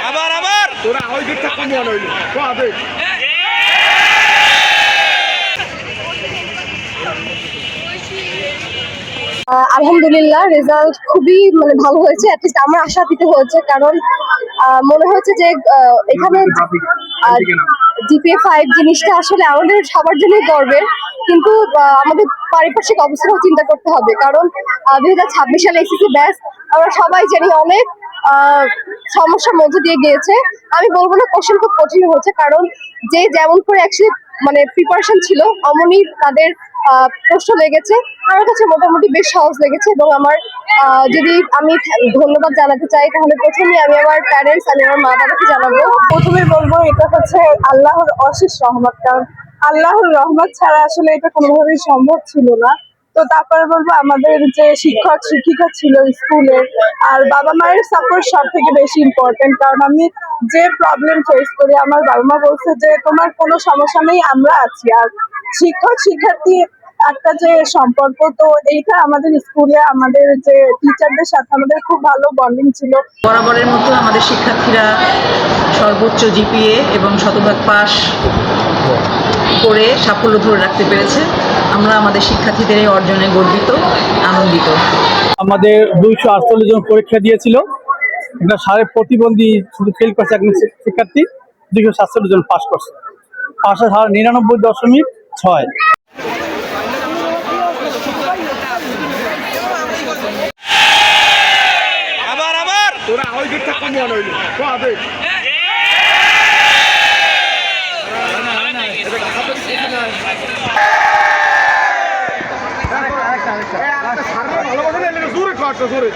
আবার আবার তোরা ওই দিকটা কমিয়ে নইল আলহামদুলিল্লাহ রেজাল্ট খুবই ভালো হয়েছে, অ্যাটলিস্ট আমার আশাতীত হয়েছে। কারণ মনে হচ্ছে যে এখানে GPA 5 জিনিসটা আসলে আমাদের সবার জন্যই গর্বের, কিন্তু আমাদের পারিপার্শ্বিক অবস্থাও চিন্তা করতে হবে। কারণ 2026 সালে এসএসসি ব্যাচ আমরা সবাই জানি অনেক সমস্যার মধ্যে দিয়ে গিয়েছে। আমি বলবো না কোশ্চেন খুব কঠিন হচ্ছে, কারণ যে যেমন করে অ্যাকচুয়ালি প্রিপারেশন ছিল অমনই তাদের প্রশ্ন লেগেছে। আমার কাছে মোটামুটি বেশ সহজ লেগেছে। এবং আমার যদি আমি ধন্যবাদ জানাতে চাই, তাহলে প্রথমেই আমি আমার প্যারেন্টস, আমি আমার মা বাবাকে জানাবো। প্রথমে বলবো এটা হচ্ছে আল্লাহর অশেষ রহমত, কারণ আল্লাহর রহমত ছাড়া আসলে এটা কোনোভাবেই সম্ভব ছিল না। তো তারপরে বলবো আমাদের যে শিক্ষক শিক্ষিকা ছিল স্কুলে, আর বাবা মায়ের সাপোর্ট সব থেকে বেশি ইম্পর্টেন্ট। কারণ আমি যে প্রবলেম ফেস করি, আমার বাবা মা বলছে যে তোমার কোনো সমস্যা নেই, আমরা আছি। আর শিক্ষক শিক্ষার্থী একটা যে সম্পর্ক, তো এইটা আমাদের স্কুলে আমাদের যে টিচারদের সাথে আমাদের খুব ভালো বন্ডিং ছিল। বরাবরের মতো আমাদের শিক্ষার্থীরা সর্বোচ্চ GPA এবং শতভাগ পাস করে সাফল্য ধরে রাখতে পেরেছে। আমরা আমাদের শিক্ষার্থীদের এই অর্জনে গর্বিত, আনন্দিত। আমাদের 248 জন পরীক্ষা দিয়েছিল, একটা সাড়ে প্রতিবন্ধী শুধু ফেল করছে একজন শিক্ষার্থী, 247 জন পাস করছে। পাশের হার 99.6। আবার আবার তোরা ওই দিকটা কমিয়ে নইল ভালো জোরে